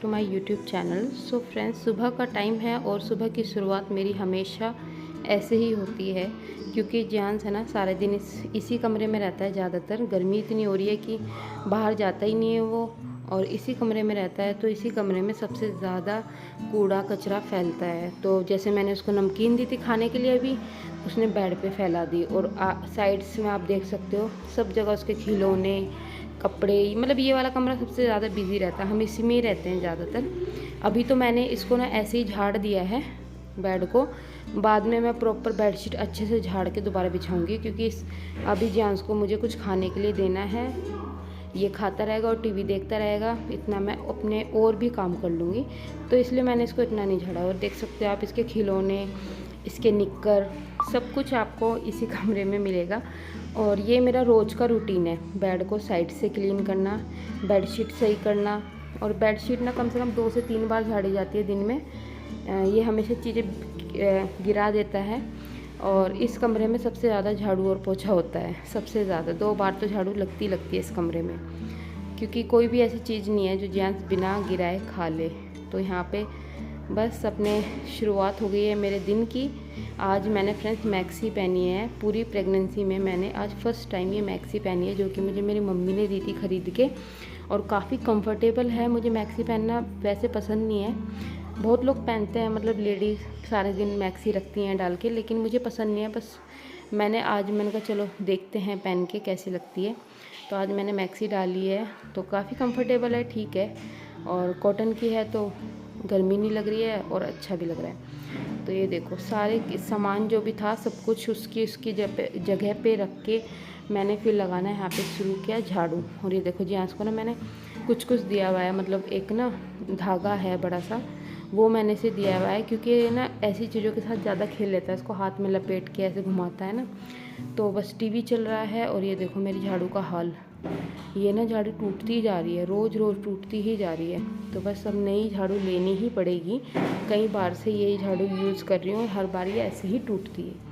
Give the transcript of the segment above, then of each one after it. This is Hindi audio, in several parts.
To my YouTube channel. So friends, सुबह का टाइम है और सुबह की शुरुआत मेरी हमेशा ऐसे ही होती है, क्योंकि जियांस है ना सारे दिन इसी कमरे में रहता है। ज़्यादातर गर्मी इतनी हो रही है कि बाहर जाता ही नहीं है वो, और इसी कमरे में रहता है। तो इसी कमरे में सबसे ज़्यादा कूड़ा कचरा फैलता है। तो जैसे मैंने उसको नमकीन दी थी खाने के लिए, अभी उसने बेड पे फैला दी। और साइड्स में आप देख सकते हो सब जगह उसके खिलौने, कपड़े, मतलब ये वाला कमरा सबसे ज़्यादा बिजी रहता है। हम इसी में ही रहते हैं ज़्यादातर। अभी तो मैंने इसको ना ऐसे ही झाड़ दिया है बेड को। बाद में मैं प्रॉपर बेडशीट अच्छे से झाड़ के दोबारा बिछाऊंगी, क्योंकि अभी जियांस को मुझे कुछ खाने के लिए देना है। ये खाता रहेगा और टीवी देखता रहेगा, इतना मैं अपने और भी काम कर लूँगी। तो इसलिए मैंने इसको इतना नहीं झाड़ा। और देख सकते हो आप इसके खिलौने, इसके निक्कर, सब कुछ आपको इसी कमरे में मिलेगा। और ये मेरा रोज़ का रूटीन है, बेड को साइड से क्लीन करना, बेडशीट सही करना। और बेडशीट ना कम से कम 2 से 3 बार झाड़ी जाती है दिन में। ये हमेशा चीज़ें गिरा देता है। और इस कमरे में सबसे ज़्यादा झाड़ू और पोछा होता है, सबसे ज़्यादा 2 बार तो झाड़ू लगती है इस कमरे में, क्योंकि कोई भी ऐसी चीज़ नहीं है जो जियांस बिना गिराए खा ले। तो यहाँ पे बस अपने शुरुआत हो गई है मेरे दिन की। आज मैंने फ्रेंड्स मैक्सी पहनी है। पूरी प्रेगनेंसी में मैंने आज फर्स्ट टाइम ये मैक्सी पहनी है, जो कि मुझे मेरी मम्मी ने दी थी ख़रीद के। और काफ़ी कंफर्टेबल है। मुझे मैक्सी पहनना वैसे पसंद नहीं है, बहुत लोग पहनते हैं, मतलब लेडीज़ सारे दिन मैक्सी रखती हैं डाल के, लेकिन मुझे पसंद नहीं है। बस मैंने कहा चलो देखते हैं पहन के कैसी लगती है। तो आज मैंने मैक्सी डाली है, तो काफ़ी कंफर्टेबल है, ठीक है। और कॉटन की है तो गर्मी नहीं लग रही है और अच्छा भी लग रहा है। तो ये देखो सारे सामान जो भी था सब कुछ उसकी जगह पे रख के मैंने फिर लगाना है यहाँ पे शुरू किया झाड़ू। और ये देखो जियांस को ना मैंने कुछ दिया हुआ है, मतलब एक ना धागा है बड़ा सा, वो मैंने इसे दिया हुआ है, क्योंकि ना ऐसी चीज़ों के साथ ज़्यादा खेल लेता है। इसको हाथ में लपेट के ऐसे घुमाता है ना। तो बस टीवी चल रहा है। और ये देखो मेरी झाड़ू का हाल, ये ना झाड़ू टूटती जा रही है, रोज़ टूटती ही जा रही है। तो बस अब नई झाड़ू लेनी ही पड़ेगी। कई बार से यही झाड़ू यूज़ कर रही हूँ और हर बार ये ऐसे ही टूटती है।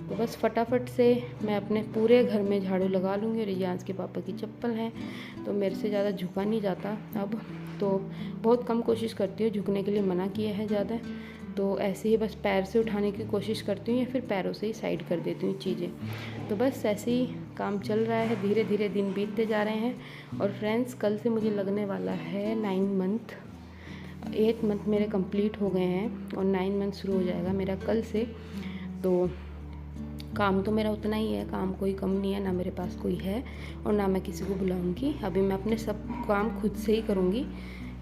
तो बस फटाफट से मैं अपने पूरे घर में झाड़ू लगा लूँगी। और जियांस के पापा की चप्पल है, तो मेरे से ज़्यादा झुका नहीं जाता अब। तो बहुत कम कोशिश करती हूँ, झुकने के लिए मना किया है ज़्यादा। तो ऐसे ही बस पैर से उठाने की कोशिश करती हूँ, या फिर पैरों से ही साइड कर देती हूँ चीज़ें। तो बस ऐसे ही काम चल रहा है, धीरे धीरे दिन बीतते जा रहे हैं। और फ्रेंड्स, कल से मुझे लगने वाला है 9 मंथ। 8 मंथ मेरे कंप्लीट हो गए हैं और 9 मंथ शुरू हो जाएगा मेरा कल से। तो काम तो मेरा उतना ही है, काम कोई कम नहीं है, ना मेरे पास कोई है और ना मैं किसी को बुलाऊंगी। अभी मैं अपने सब काम खुद से ही करूँगी,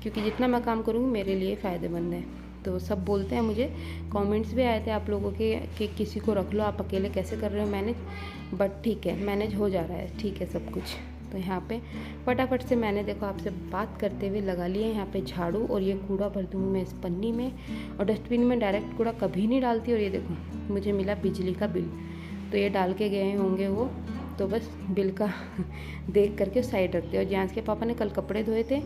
क्योंकि जितना मैं काम करूँगी मेरे लिए फ़ायदेमंद है। तो सब बोलते हैं, मुझे कमेंट्स भी आए थे आप लोगों के कि किसी को रख लो, आप अकेले कैसे कर रहे हो मैनेज। बट ठीक है, मैनेज हो जा रहा है, ठीक है सब कुछ। तो यहाँ पे फटाफट से मैंने देखो आपसे बात करते हुए लगा लिए यहाँ पे झाड़ू। और ये कूड़ा भर दूँगी मैं इस पन्नी में, और डस्टबिन में डायरेक्ट कूड़ा कभी नहीं डालती। और ये देखो मुझे मिला बिजली का बिल, तो ये डाल के गए होंगे वो, तो बस बिल का देख करके साइड रखते हैं। और जियांस के पापा ने कल कपड़े धोए थे,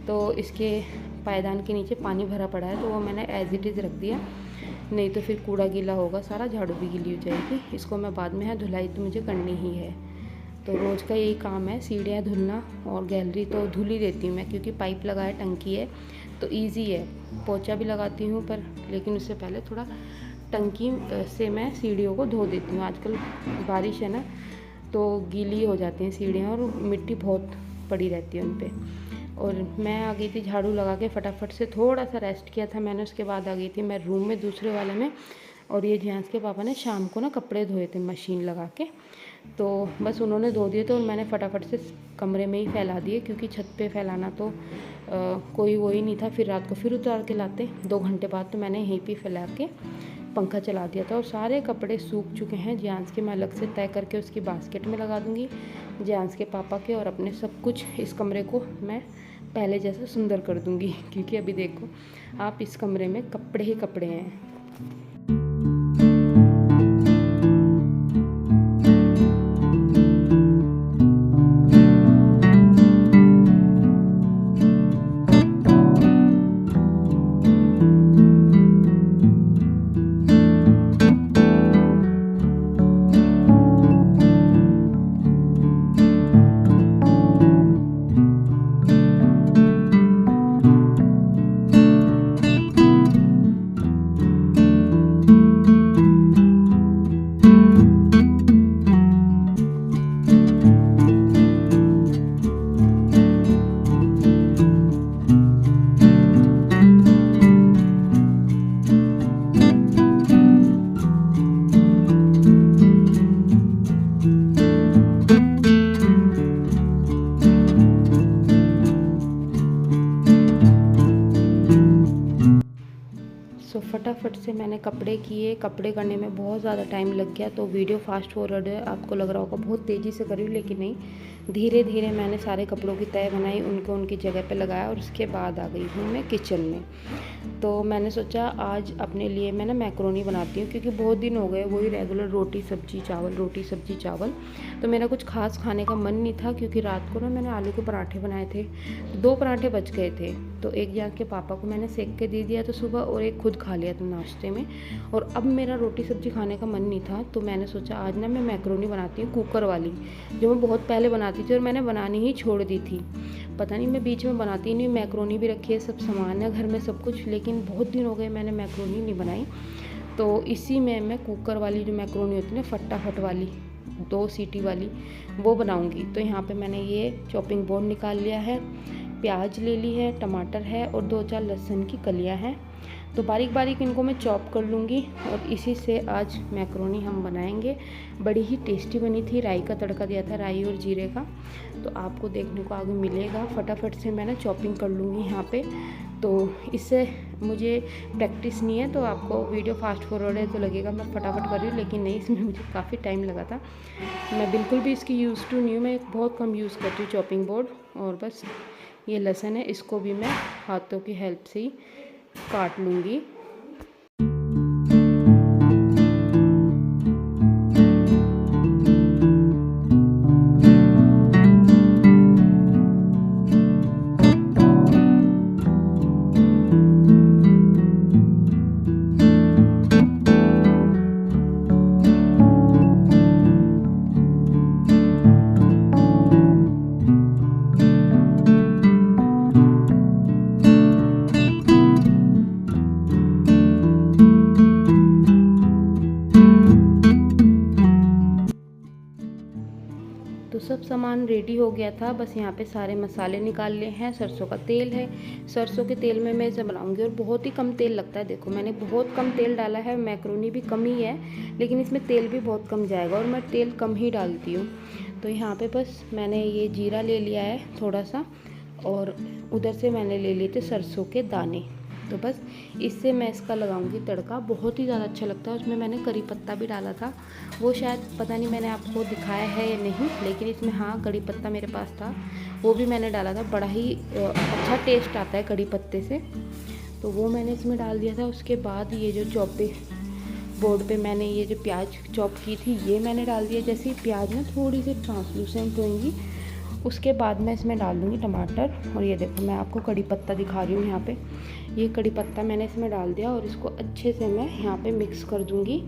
तो इसके पायदान के नीचे पानी भरा पड़ा है, तो वो मैंने एज इट इज़ रख दिया, नहीं तो फिर कूड़ा गीला होगा सारा, झाड़ू भी गीली हो जाएगी। इसको मैं बाद में धुलाई तो मुझे करनी ही है। तो रोज़ का यही काम है, सीढ़ियाँ धुलना। और गैलरी तो धुल ही देती हूँ मैं, क्योंकि पाइप लगा है, टंकी है, तो ईजी है। पोछा भी लगाती हूँ पर, लेकिन उससे पहले थोड़ा टंकी से मैं सीढ़ियों को धो देती हूँ। आजकल बारिश है ना, तो गीली हो जाती हैं सीढ़ियाँ और मिट्टी बहुत पड़ी रहती है उन पे। और मैं आ गई थी झाड़ू लगा के, फटाफट से थोड़ा सा रेस्ट किया था मैंने, उसके बाद आ गई थी मैं रूम में दूसरे वाले में। और ये जियांस के पापा ने शाम को ना कपड़े धोए थे मशीन लगा के, तो बस उन्होंने धो दिए थे और मैंने फटाफट से कमरे में ही फैला दिए, क्योंकि छत पे फैलाना तो कोई वो ही नहीं था। फिर रात को फिर उतार के लाते 2 घंटे बाद, तो मैंने यहीं पे फैला के पंखा चला दिया था। और सारे कपड़े सूख चुके हैं जियांस के, मैं अलग से तय करके उसकी बास्केट में लगा दूँगी, जियांस के पापा के और अपने सब कुछ। इस कमरे को मैं पहले जैसा सुंदर कर दूँगी, क्योंकि अभी देखो आप इस कमरे में कपड़े ही कपड़े हैं। फटाफट से मैंने कपड़े किए। कपड़े करने में बहुत ज़्यादा टाइम लग गया, तो वीडियो फास्ट फॉरवर्ड है, आपको लग रहा होगा बहुत तेज़ी से करी हूँ, लेकिन नहीं, धीरे धीरे मैंने सारे कपड़ों की तय बनाई, उनको उनकी जगह पे लगाया और उसके बाद आ गई हूँ मैं किचन में। तो मैंने सोचा आज अपने लिए मैं ना मैक्रोनी बनाती हूँ, क्योंकि बहुत दिन हो गए वही रेगुलर रोटी सब्जी चावल, रोटी सब्जी चावल। तो मेरा कुछ खास खाने का मन नहीं था, क्योंकि रात को ना मैंने आलू के पराठे बनाए थे, 2 पराठे बच गए थे। तो एक जान के पापा को मैंने सेक के दे दिया था सुबह, और एक खुद खा लिया था नाश्ते में। और अब मेरा रोटी सब्जी खाने का मन नहीं था, तो मैंने सोचा आज ना मैं मैक्रोनी बनाती हूँ, कुकर वाली, जो मैं बहुत पहले बनाती थी और मैंने बनानी ही छोड़ दी थी। पता नहीं मैं बीच में बनाती नहीं, मैक्रोनी भी रखी है, सब सामान है घर में सब कुछ, लेकिन बहुत दिन हो गए मैंने मैक्रोनी नहीं बनाई। तो इसी में मैं कुकर वाली जो मैक्रोनी होती है ना, फटाफट वाली 2 सीटी वाली, वो बनाऊंगी। तो यहाँ पे मैंने ये चॉपिंग बोर्ड निकाल लिया है, प्याज ले ली है, टमाटर है और 2-4 लहसुन की कलियाँ हैं। तो बारीक बारीक इनको मैं चॉप कर लूँगी और इसी से आज मैक्रोनी हम बनाएंगे। बड़ी ही टेस्टी बनी थी, राई का तड़का दिया था, राई और जीरे का। तो आपको देखने को आगे मिलेगा। फटाफट से मैं ना चॉपिंग कर लूँगी यहाँ पे। तो इससे मुझे प्रैक्टिस नहीं है, तो आपको वीडियो फास्ट फॉरवर्ड है तो लगेगा मैं फटाफट कर रही हूँ, लेकिन नहीं, इसमें मुझे काफ़ी टाइम लगा था। मैं बिल्कुल भी इसकी यूज़ टू नहीं हूँ, मैं बहुत कम यूज़ करती हूँ चॉपिंग बोर्ड। और बस ये लहसुन है, इसको भी मैं हाथों की हेल्प से ही काट लूँगी। तो सब सामान रेडी हो गया था, बस यहाँ पे सारे मसाले निकाल लिए हैं। सरसों का तेल है, सरसों के तेल में मैं इसे बनाऊंगी और बहुत ही कम तेल लगता है। देखो मैंने बहुत कम तेल डाला है, मैक्रोनी भी कम ही है, लेकिन इसमें तेल भी बहुत कम जाएगा और मैं तेल कम ही डालती हूँ। तो यहाँ पे बस मैंने ये जीरा ले लिया है थोड़ा सा, और उधर से मैंने ले लिए थे सरसों के दाने। तो बस इससे मैं इसका लगाऊंगी तड़का, बहुत ही ज़्यादा अच्छा लगता है। उसमें मैंने करी पत्ता भी डाला था, वो शायद पता नहीं मैंने आपको दिखाया है या नहीं, लेकिन इसमें हाँ करी पत्ता मेरे पास था, वो भी मैंने डाला था। बड़ा ही अच्छा टेस्ट आता है करी पत्ते से, तो वो मैंने इसमें डाल दिया था। उसके बाद ये जो चॉपिंग बोर्ड पे मैंने ये जो प्याज चॉप की थी ये मैंने डाल दिया। जैसे ही प्याज ना थोड़ी सी ट्रांसलूसेंट होंगी, उसके बाद मैं इसमें डाल दूँगी टमाटर। और ये देखो मैं आपको कड़ी पत्ता दिखा रही हूँ, यहाँ पे ये कड़ी पत्ता मैंने इसमें डाल दिया और इसको अच्छे से मैं यहाँ पे मिक्स कर दूँगी।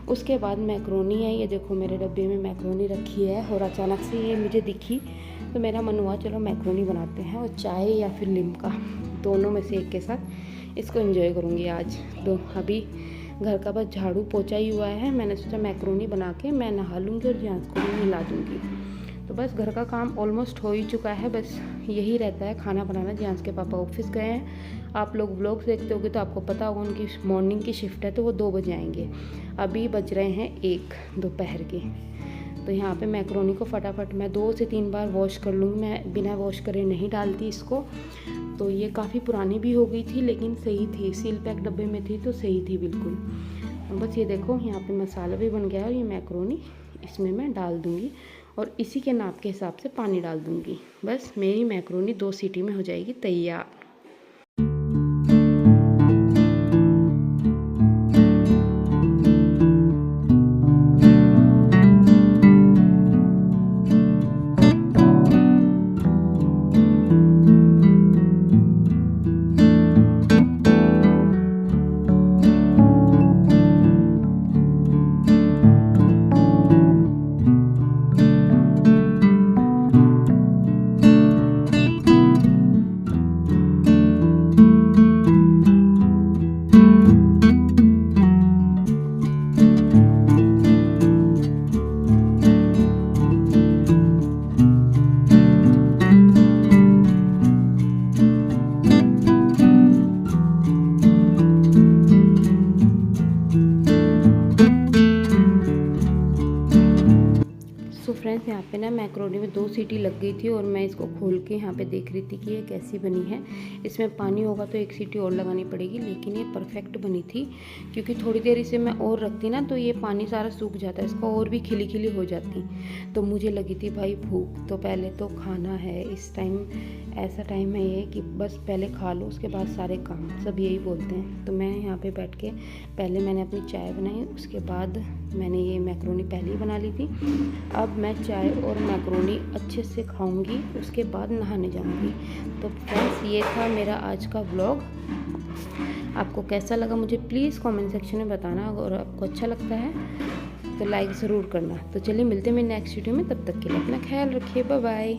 उसके बाद मैक्रोनी है, ये देखो मेरे डब्बे में मैक्रोनी रखी है, और अचानक से ये मुझे दिखी तो मेरा मन हुआ चलो मैक्रोनी बनाते हैं, और चाय या फिर लिम्का दोनों में से एक के साथ इसको एंजॉय करूँगी आज। तो अभी घर का बस झाड़ू पोछा ही हुआ है, मैंने सोचा मैक्रोनी बना के मैं नहा लूँगी और जांच को भी मिला दूँगी। तो बस घर का काम ऑलमोस्ट हो ही चुका है, बस यही रहता है खाना बनाना। जांच के पापा ऑफिस गए हैं, आप लोग व्लॉग्स देखते होगे तो आपको पता होगा उनकी मॉर्निंग की शिफ्ट है, तो वो 2 बजे आएंगे। अभी बज रहे हैं 1 दोपहर के। तो यहाँ पे मैक्रोनी को फटाफट मैं 2 से 3 बार वॉश कर लूँगी, मैं बिना वॉश करे नहीं डालती इसको। तो ये काफ़ी पुरानी भी हो गई थी, लेकिन सही थी, सील पैक डब्बे में थी तो सही थी बिल्कुल। बस ये देखो यहाँ पे मसाला भी बन गया है, और ये मैक्रोनी इसमें मैं डाल दूँगी और इसी के नाप के हिसाब से पानी डाल दूँगी। बस मेरी मैक्रोनी 2 सीटी में हो जाएगी तैयार। ना मैक्रोनी में 2 सीटी लग गई थी और मैं इसको खोल के यहाँ पे देख रही थी कि ये कैसी बनी है। इसमें पानी होगा तो 1 सीटी और लगानी पड़ेगी, लेकिन ये परफेक्ट बनी थी क्योंकि थोड़ी देर इसे मैं और रखती ना तो ये पानी सारा सूख जाता है, इसका और भी खिली खिली हो जाती। तो मुझे लगी थी भाई भूख, तो पहले तो खाना है। इस टाइम ऐसा टाइम है ये कि बस पहले खा लो उसके बाद सारे काम, सब यही बोलते हैं। तो मैं यहाँ पे बैठ के पहले मैंने अपनी चाय बनाई, उसके बाद मैंने ये मैक्रोनी पहले ही बना ली थी। अब मैं चाय और मैक्रोनी अच्छे से खाऊंगी, उसके बाद नहाने जाऊंगी। तो फ्रेंड्स ये था मेरा आज का व्लॉग। आपको कैसा लगा मुझे प्लीज़ कमेंट सेक्शन में बताना, और आपको अच्छा लगता है तो लाइक ज़रूर करना। तो चलिए मिलते हैं मेरे नेक्स्ट वीडियो में, तब तक के लिए अपना ख्याल रखिए, बाय बाय।